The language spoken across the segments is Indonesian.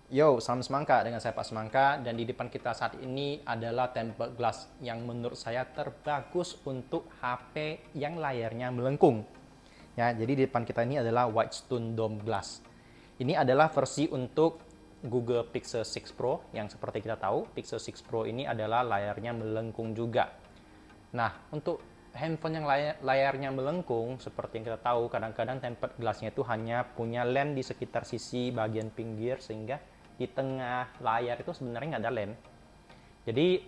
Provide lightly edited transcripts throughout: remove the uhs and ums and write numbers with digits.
Yo, salam semangka dengan saya Pak Semangka dan di depan kita saat ini adalah tempered glass yang menurut saya terbagus untuk HP yang layarnya melengkung. Ya, jadi di depan kita ini adalah Whitestone Dome Glass. Ini adalah versi untuk Google Pixel 6 Pro yang seperti kita tahu, Pixel 6 Pro ini adalah layarnya melengkung juga. Nah, untuk handphone yang layarnya melengkung, seperti yang kita tahu, kadang-kadang tempered glassnya itu hanya punya lem di sekitar sisi bagian pinggir, sehingga di tengah layar itu sebenarnya nggak ada lem. Jadi,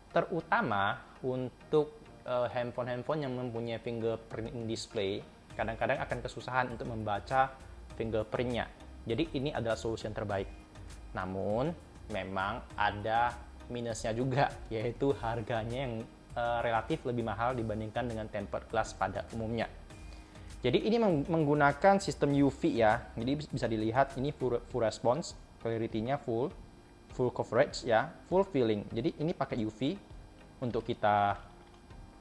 terutama untuk handphone-handphone yang mempunyai fingerprint display, kadang-kadang akan kesusahan untuk membaca fingerprintnya. Jadi, ini adalah solusi yang terbaik. Namun, memang ada minusnya juga, yaitu harganya yang relatif lebih mahal dibandingkan dengan tempered glass pada umumnya. Jadi ini menggunakan sistem UV ya. Jadi bisa dilihat ini full response, clarity-nya full coverage ya, full filling. Jadi ini pakai UV untuk kita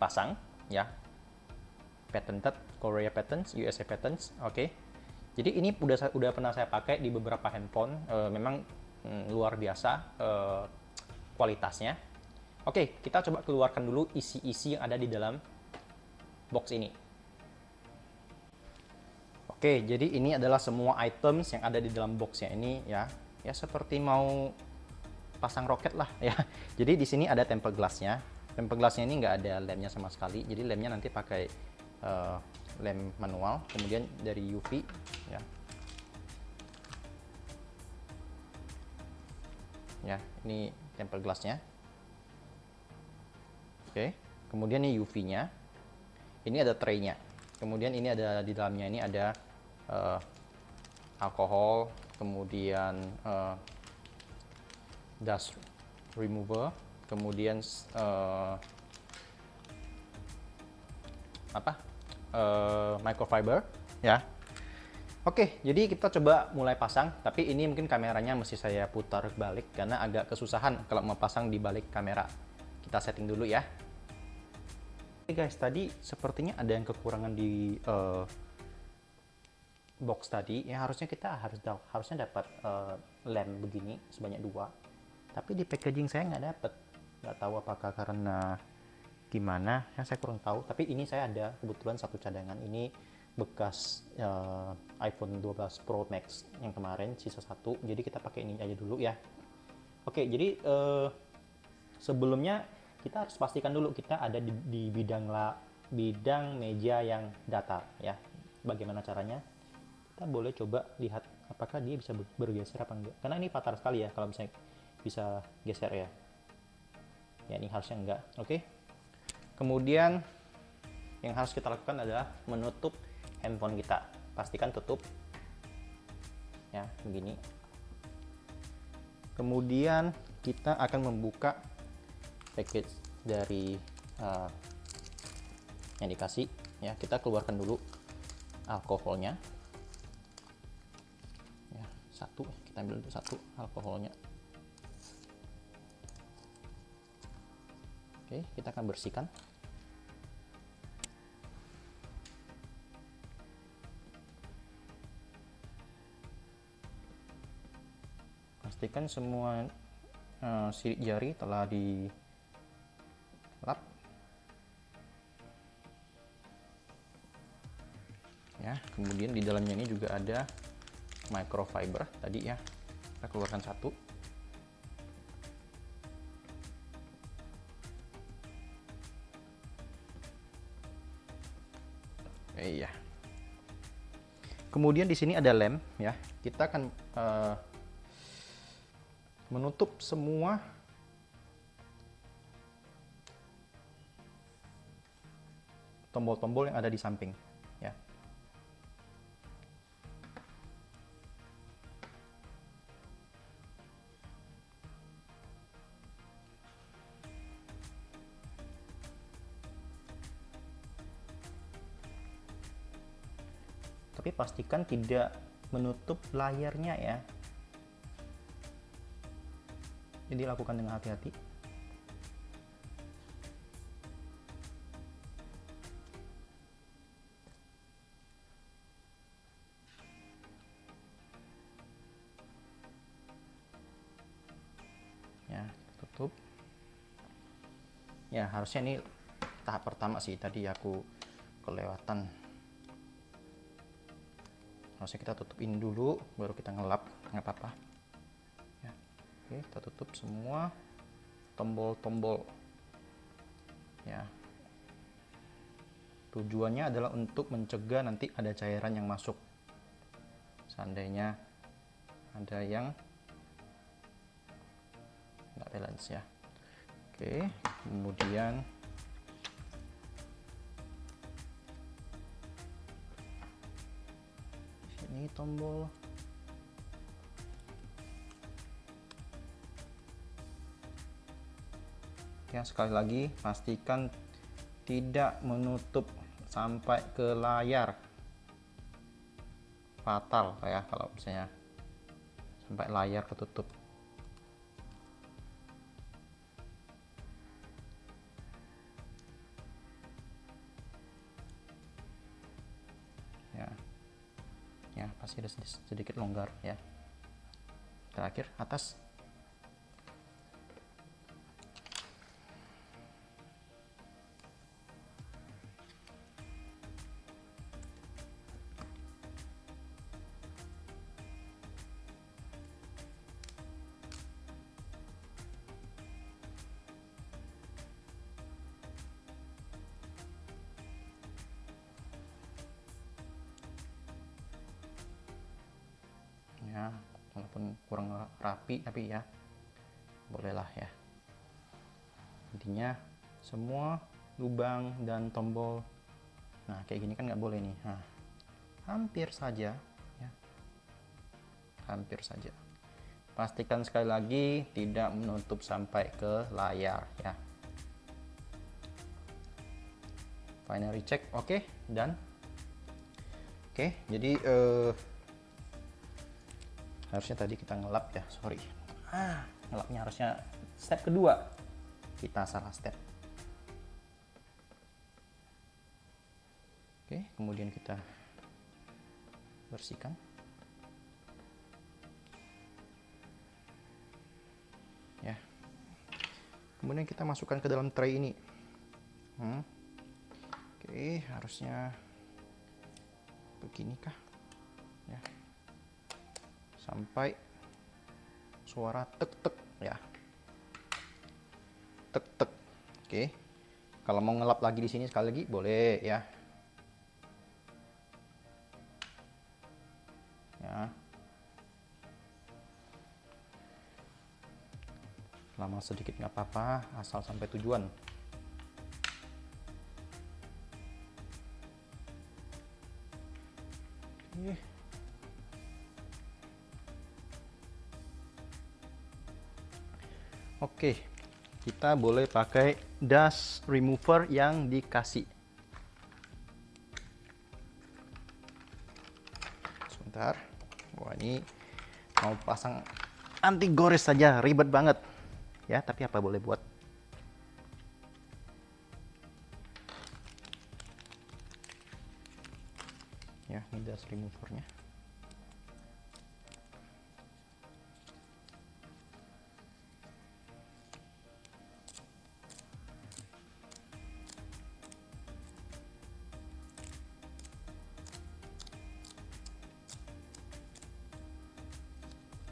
pasang ya. Patented Korea patents, USA patents. Oke. Jadi ini udah pernah saya pakai di beberapa handphone. Memang luar biasa kualitasnya. Oke, kita coba keluarkan dulu isi-isi yang ada di dalam box ini. Oke, jadi ini adalah semua items yang ada di dalam boxnya ini ya. Ya seperti mau pasang roket lah ya. Jadi di sini ada tempered glassnya. Tempered glassnya ini nggak ada lemnya sama sekali. Jadi lemnya nanti pakai lem manual. Kemudian dari UV ya. Ya, ini tempered glassnya. Oke, kemudian ini UV-nya. Ini ada tray-nya. Kemudian ini ada di dalamnya ini ada alkohol, kemudian dust remover, kemudian microfiber, ya. Oke, jadi kita coba mulai pasang. Tapi ini mungkin kameranya mesti saya putar balik karena agak kesusahan kalau mau pasang di balik kamera. Kita setting dulu ya. Oke guys, tadi sepertinya ada yang kekurangan di box tadi. Ya harusnya kita harusnya dapat lem begini sebanyak 2. Tapi di packaging saya nggak tahu apakah karena gimana ya, saya kurang tahu. Tapi ini saya ada kebetulan satu cadangan. Ini bekas iPhone 12 Pro Max yang kemarin sisa satu, jadi kita pakai ini aja dulu ya. Oke, jadi sebelumnya kita harus pastikan dulu kita ada di bidang meja yang datar ya. Bagaimana caranya? Kita boleh coba lihat apakah dia bisa bergeser apa enggak, karena ini fatal sekali ya kalau misalnya bisa geser ya. Ya ini harusnya enggak. Oke, kemudian yang harus kita lakukan adalah menutup handphone kita. Pastikan tutup ya, begini. Kemudian kita akan membuka package dari yang dikasih ya. Kita keluarkan dulu alkoholnya ya, satu kita ambil dulu satu alkoholnya. Oke, kita akan bersihkan. Pastikan semua sidik jari telah dilap. Ya, kemudian di dalamnya ini juga ada microfiber tadi ya. Kita keluarkan satu. Iya. Kemudian di sini ada lem ya. Kita akan menutup semua tombol-tombol yang ada di samping ya. Tapi pastikan tidak menutup layarnya ya. Jadi lakukan dengan hati-hati. Ya, harusnya ini tahap pertama sih, tadi aku kelewatan. Harusnya kita tutupin dulu baru kita ngelap, nggak apa-apa ya. Oke, kita tutup semua tombol-tombol ya. Tujuannya adalah untuk mencegah nanti ada cairan yang masuk seandainya ada yang nggak balance ya. Oke, kemudian ini tombol ya. Sekali lagi pastikan tidak menutup sampai ke layar, fatal ya kalau misalnya sampai layar ketutup. Ya pasti ada sedikit longgar ya. Terakhir atas. Ya, walaupun kurang rapi tapi ya bolehlah ya. Intinya semua lubang dan tombol, nah kayak gini kan nggak boleh nih. Nah, hampir saja ya, hampir saja. Pastikan sekali lagi tidak menutup sampai ke layar ya. Finally check, oke, dan oke, jadi harusnya tadi kita ngelap ya, sorry. Ngelapnya harusnya step kedua, kita salah step. Oke, kemudian kita bersihkan. Ya. Kemudian kita masukkan ke dalam tray ini. Oke, harusnya begini kah? Ya. Sampai suara tek-tek ya. Tek-tek. Oke. Kalau mau ngelap lagi di sini sekali lagi boleh ya. Ya. Lama sedikit nggak apa-apa, asal sampai tujuan. Oke, kita boleh pakai dust remover yang dikasih. Sebentar, wah ini mau pasang anti gores saja ribet banget ya, tapi apa boleh buat. Ya, ini dust removernya.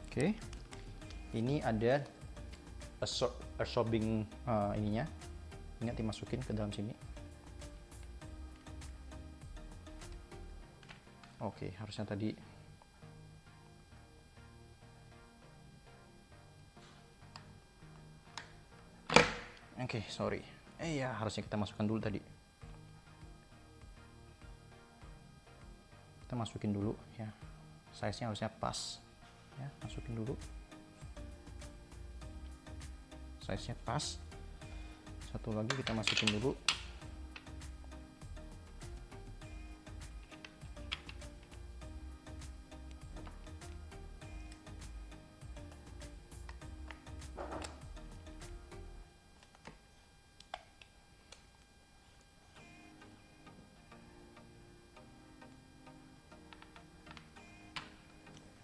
Oke, ini ada absorbing ininya. Ingat dimasukin ke dalam sini. Oke, harusnya tadi. Oke, sorry. Ya, harusnya kita masukkan dulu tadi. Kita masukin dulu ya. Size-nya harusnya pas. Ya, masukin dulu. Size-nya pas. Satu lagi kita masukin dulu.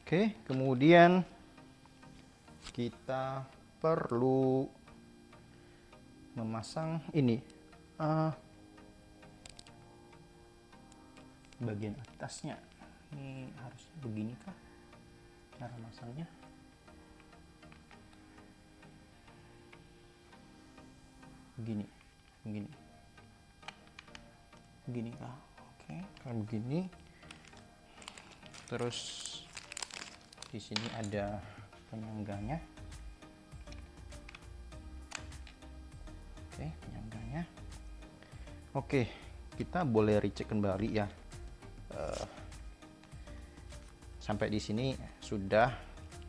Oke, kemudian kita perlu memasang ini bagian atasnya. Ini harusnya begini kah cara masangnya? Begini kah? Oke, kalau begini. Terus di sini ada penyangganya. Oke, penyangganya. Oke, kita boleh recheck kembali ya. Sampai di sini sudah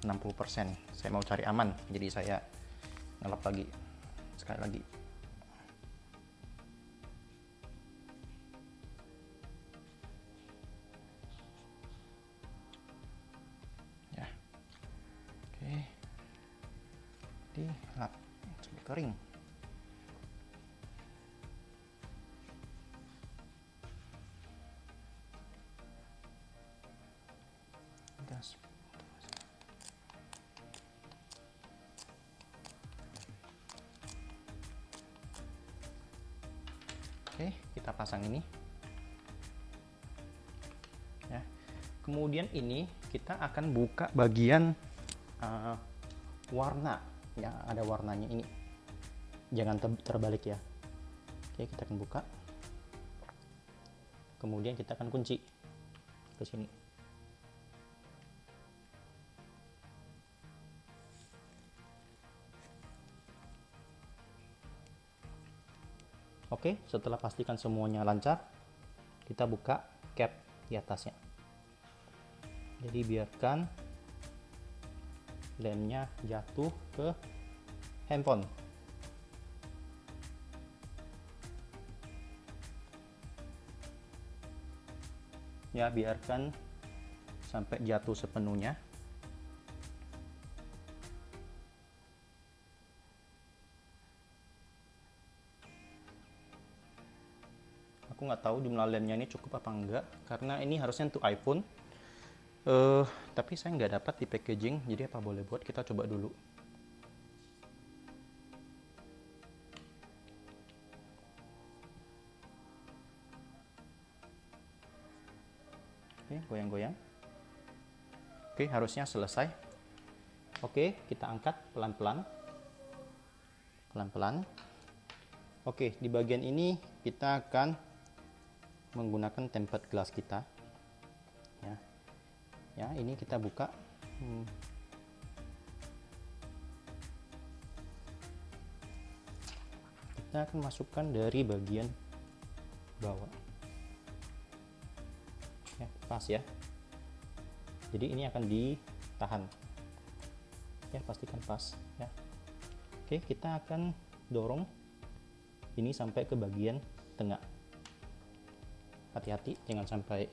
60%. Saya mau cari aman, jadi saya ngelap lagi sekali lagi. Ya, oke, dilap sampai kering. Gas. Oke, kita pasang ini ya. Kemudian ini kita akan buka bagian warna ya, ada warnanya ini, jangan terbalik ya. Oke, kita akan buka, kemudian kita akan kunci ke sini. Oke, setelah pastikan semuanya lancar, kita buka cap di atasnya. Jadi biarkan lemnya jatuh ke handphone. Ya, biarkan sampai jatuh sepenuhnya. Aku nggak tahu jumlah lemnya ini cukup apa enggak, karena ini harusnya untuk iPhone. Tapi saya nggak dapat di packaging, jadi apa boleh buat, kita coba dulu. Oke, goyang-goyang. Oke, harusnya selesai. Oke, kita angkat pelan-pelan. Pelan-pelan. Oke, di bagian ini kita akan menggunakan tempered glass kita. Ya, ini kita buka. Kita akan masukkan dari bagian bawah. Ya, pas ya. Jadi ini akan ditahan. Ya, pastikan pas ya. Oke, kita akan dorong ini sampai ke bagian tengah. Hati-hati jangan sampai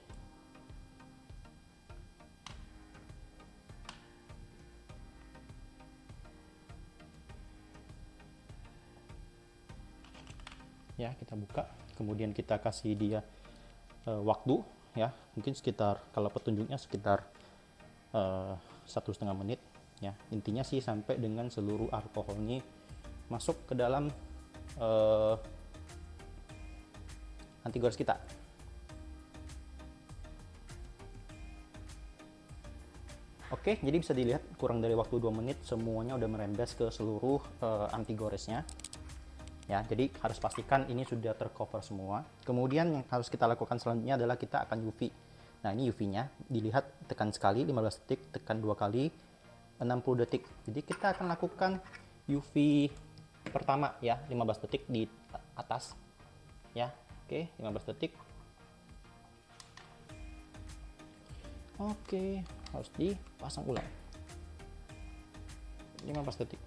ya. Kita buka, kemudian kita kasih dia waktu ya, mungkin sekitar, kalau petunjuknya sekitar 1,5 menit ya. Intinya sih sampai dengan seluruh alkohol ini masuk ke dalam antigores kita. Oke, jadi bisa dilihat kurang dari waktu 2 menit semuanya udah merembes ke seluruh antigoresnya. Ya, jadi harus pastikan ini sudah tercover semua. Kemudian yang harus kita lakukan selanjutnya adalah kita akan UV. Nah, ini UV-nya dilihat, tekan sekali 15 detik, tekan 2 kali 60 detik. Jadi kita akan lakukan UV pertama ya, 15 detik di atas. Ya, oke, 15 detik. Oke, harus dipasang ulang 15 detik.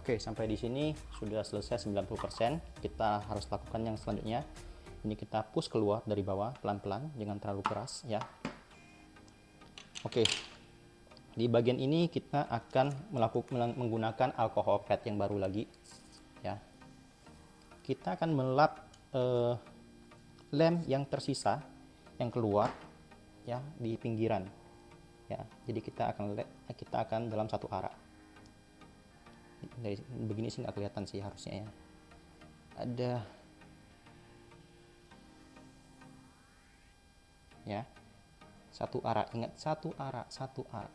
Oke, sampai di sini sudah selesai 90%. Kita harus lakukan yang selanjutnya. Ini kita push keluar dari bawah pelan-pelan, jangan terlalu keras ya. Oke, di bagian ini kita akan menggunakan alkohol pad yang baru lagi ya. Kita akan melap lem yang tersisa, yang keluar ya, di pinggiran ya. Jadi kita akan dalam satu arah. Dari begini sih nggak kelihatan sih harusnya ya. Ada ya, satu arah. Ingat, satu arah, satu arah.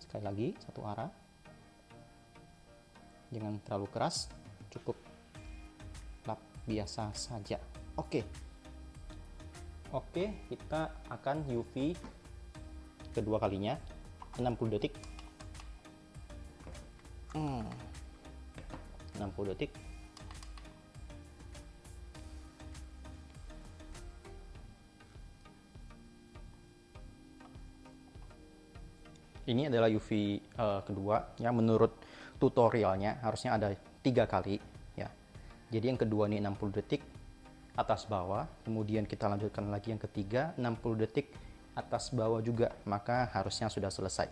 Sekali lagi, satu arah. Jangan terlalu keras, cukup lap biasa saja. Oke, kita akan UV kedua kalinya 60 detik. 60 detik. Ini adalah UV kedua yang menurut tutorialnya harusnya ada 3 kali ya. Jadi yang kedua ini 60 detik atas bawah, kemudian kita lanjutkan lagi yang ketiga 60 detik atas bawah juga, maka harusnya sudah selesai.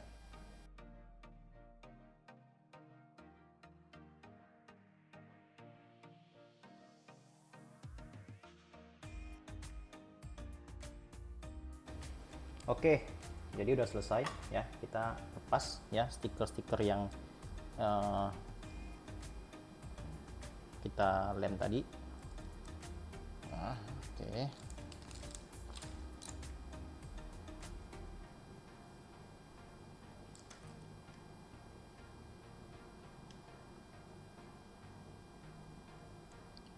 Oke, jadi udah selesai ya. Kita lepas ya stiker-stiker yang kita lem tadi. Nah, oke.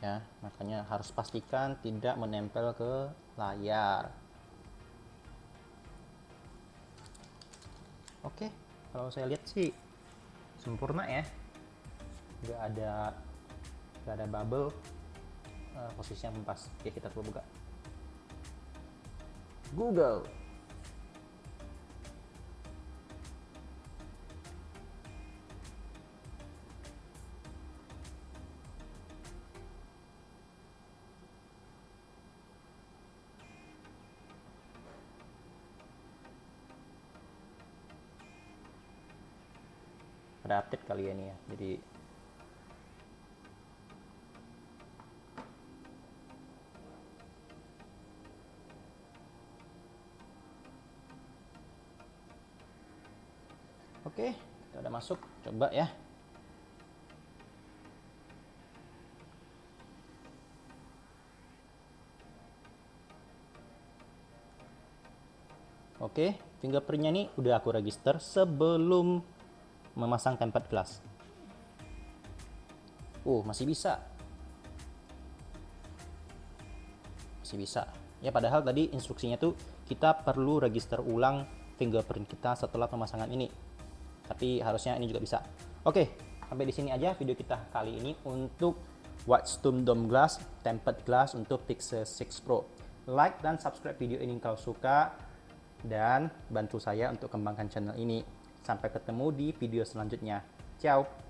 Ya, makanya harus pastikan tidak menempel ke layar. Oke, kalau saya lihat sih sempurna ya, nggak ada bubble, posisinya pas. Oke, kita coba buka Google. Ada update kali ya ini ya, jadi oke, kita udah masuk, coba ya. Oke, fingerprintnya nih udah aku register sebelum memasang tempered glass. Masih bisa. Masih bisa. Ya, padahal tadi instruksinya tuh kita perlu register ulang fingerprint kita setelah pemasangan ini. Tapi harusnya ini juga bisa. Oke, sampai di sini aja video kita kali ini untuk Whitestone Dome Glass, tempered glass untuk Pixel 6 Pro. Like dan subscribe video ini kalau suka, dan bantu saya untuk kembangkan channel ini. Sampai ketemu di video selanjutnya. Ciao!